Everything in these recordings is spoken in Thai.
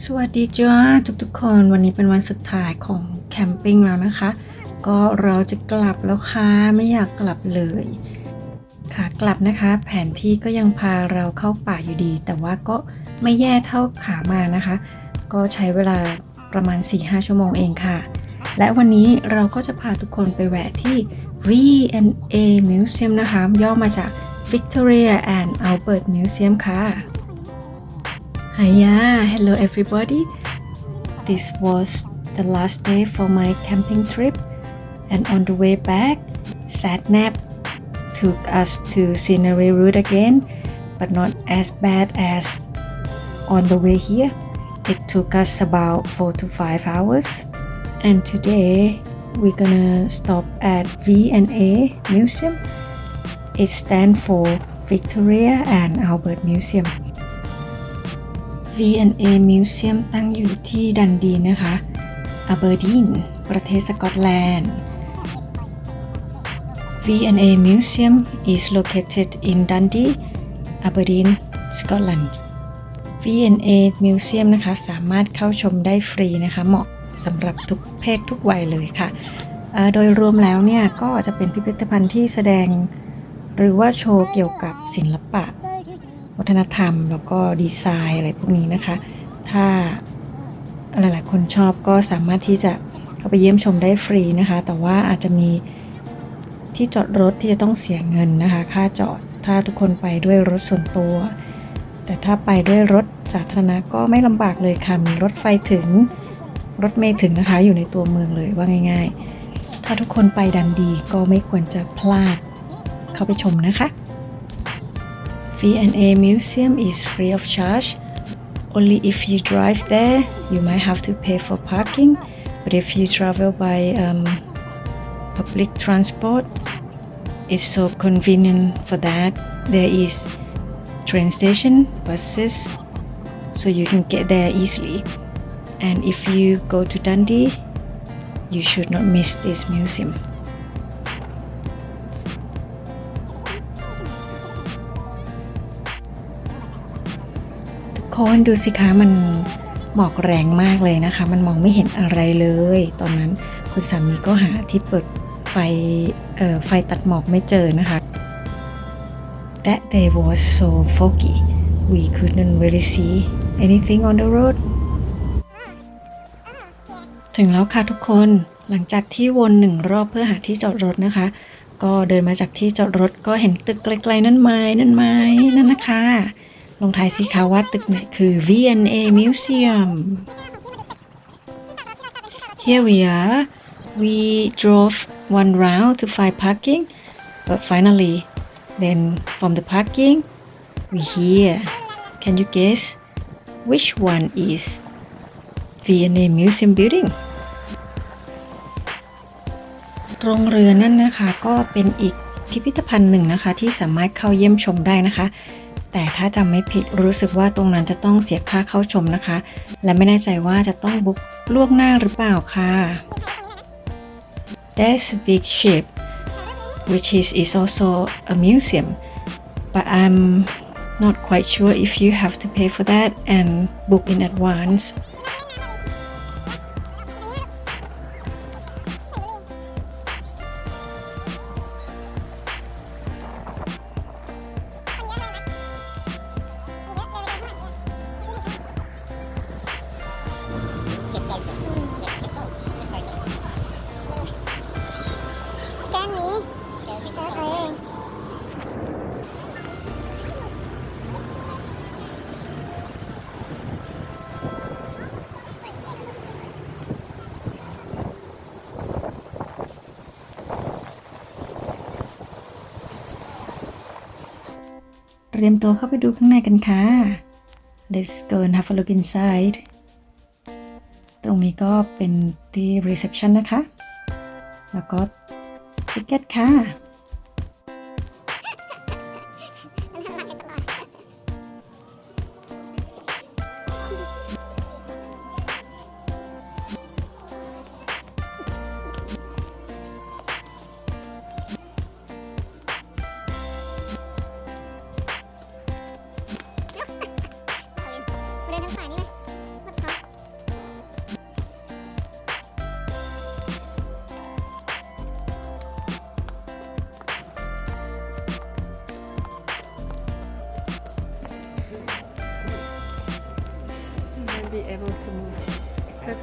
สวัสดีจ้าทุกๆคนวันนี้เป็นวันสุดท้ายของแคมปิ้งแล้วนะคะก็เราจะกลับแล้วค่ะไม่อยากกลับเลยค่ะกลับนะคะแผนที่ก็ยังพาเราเข้าป่าอยู่ดีแต่ว่าก็ไม่แย่เท่าขามานะคะก็ใช้เวลาประมาณ 4-5 ชั่วโมงเองค่ะและวันนี้เราก็จะพาทุกคนไปแวะที่ V&A Museum นะคะย่อมาจาก Victoria and Albert Museum ค่ะHiya, hello everybody. This was the last day for my camping trip, and on the way back, Satnap took us to scenery route again, but not as bad as on the way here. It took us about 4 to 5 hours, and today we're gonna stop at V&A Museum. It stands for Victoria and Albert Museum.V&A Museum ตั้งอยู่ที่ดันดีนะคะอเบอร์ดีนประเทศสกอตแลนด์ V&A Museum is located in Dundee, Aberdeen, Scotland. V&A Museum นะคะสามารถเข้าชมได้ฟรีนะคะเหมาะสำหรับทุกเพศทุกวัยเลยค่ะโดยรวมแล้วเนี่ยก็จะเป็นพิพิธภัณฑ์ที่แสดงหรือว่าโชว์เกี่ยวกับศิลปะวัฒนธรรมแล้วก็ดีไซน์อะไรพวกนี้นะคะถ้าหลายๆคนชอบก็สามารถที่จะเข้าไปเยี่ยมชมได้ฟรีนะคะแต่ว่าอาจจะมีที่จอดรถที่จะต้องเสียเงินนะคะค่าจอดถ้าทุกคนไปด้วยรถส่วนตัวแต่ถ้าไปด้วยรถสาธารณะก็ไม่ลำบากเลยค่ะมีรถไฟถึงรถเมล์ถึงนะคะอยู่ในตัวเมืองเลยว่าง่ายๆถ้าทุกคนไปดันดีก็ไม่ควรจะพลาดเข้าไปชมนะคะ V&A Museum is free of charge. Only if you drive there, you might have to pay for parking. But if you travel by public transport, it's so convenient for that. There is train station, buses, so you can get there easily. And if you go to Dundee, you should not miss this museum.คนดูสิคะมันหมอกแรงมากเลยนะคะมันมองไม่เห็นอะไรเลยตอนนั้นคุณสามีก็หาที่เปิดไฟตัดหมอกไม่เจอนะคะ That day was so foggy we couldn't really see anything on the road ถึงแล้วค่ะทุกคนหลังจากที่วน1 รอบเพื่อหาที่จอดรถนะคะก็เดินมาจากที่จอดรถก็เห็นตึกไกลๆนั่นไหมนั่นนะคะลงท้ายสิคะว่าตึกไหนคือ V&A Museum Here we are we drove one round to find parking but finally then from the parking we here can you guess which one is V&A Museum building โรงเรือนั่นนะคะก็เป็นอีกพิพิธภัณฑ์หนึ่งนะคะที่สามารถเข้าเยี่ยมชมได้นะคะแต่ถ้าจำไม่ผิดรู้สึกว่าตรงนั้นจะต้องเสียค่าเข้าชมนะคะและไม่แน่ใจว่าจะต้องบุ๊กล่วงหน้าหรือเปล่าค่ะ There's a big ship which is also a museum but I'm not quite sure if you have to pay for that and book in advanceเตรียมตัวเข้าไปดูข้างในกันค่ะ Let's go and have a look inside ตรงนี้ก็เป็นที่ reception นะคะแล้วก็ ticket ค่ะ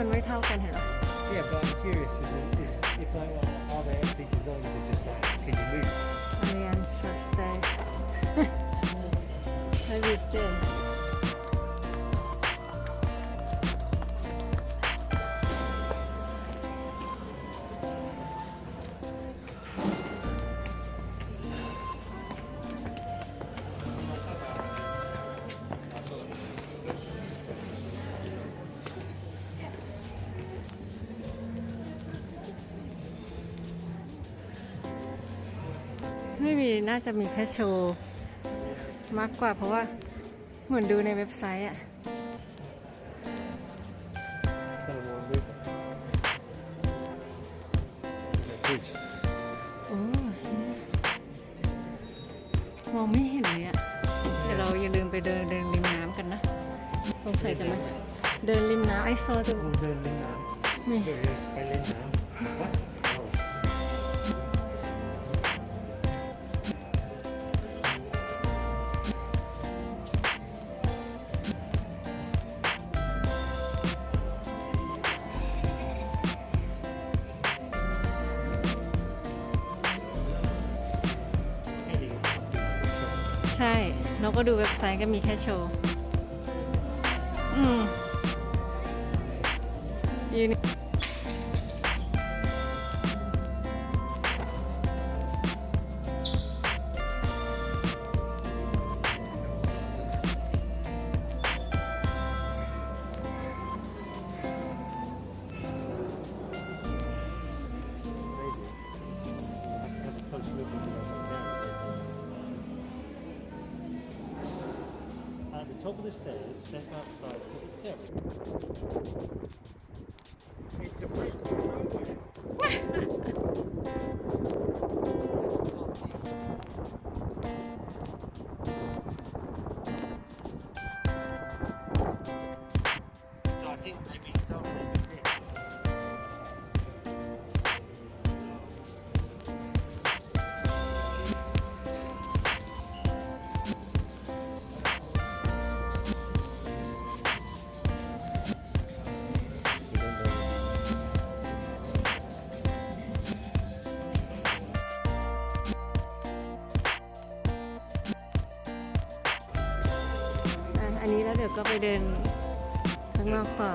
นไม่เท่ากันเห็นไหม Yeah, but I'm curious if like are they actually designed to just like can you move? Alliance should stay maybe stay ไม่มีน่าจะมีแค่โชว์มากกว่าเพราะว่าเหมือนดูในเว็บไซต์อ่ะ โอ้มองไม่เห็นเลยอ่ะเดี๋ยวเราอย่าลืมไปเดินริมน้ำกันนะสงสัยจะมาเดินริมน้ำไอโซดู เดินเล่นน้ำ นี่ ไปเล่นน้ำ What? Oh. ใช่เราก็ดูเว็บไซต์ก็มีแค่โชว์ยืนAt the top of the stairs, step outside to the terrace. It's a bridge to nowhere. So I think maybe start with this. อันนี้แล้วเดี๋ยวก็ไปเดินข้างนอกต่อ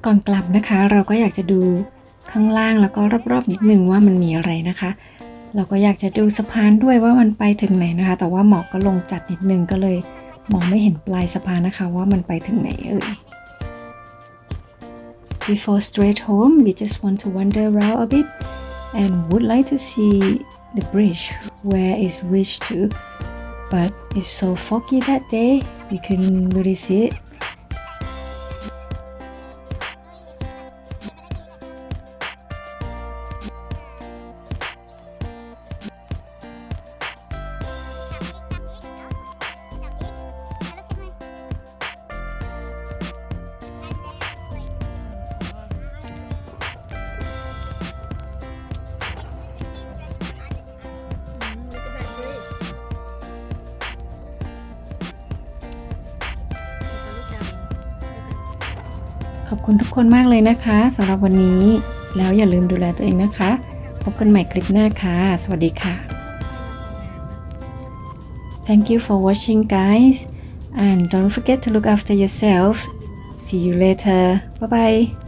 ก่อนกลับนะคะเราก็อยากจะดูข้างล่างแล้วก็รอบๆนิดนึงว่ามันมีอะไรนะคะเราก็อยากจะดูสะพานด้วยว่ามันไปถึงไหนนะคะแต่ว่าหมอกก็ลงจัดนิดนึงก็เลยมองไม่เห็นปลายสะพานนะคะว่ามันไปถึงไหนเอ่ย Before straight home we just want to wander around a bit and would like to see the bridge where it's reached to but it's so foggy that day we couldn't really see itขอบคุณทุกคนมากเลยนะคะสำหรับวันนี้แล้วอย่าลืมดูแลตัวเองนะคะพบกันใหม่คลิปหน้าค่ะสวัสดีค่ะ Thank you for watching guys and don't forget to look after yourself see you later bye bye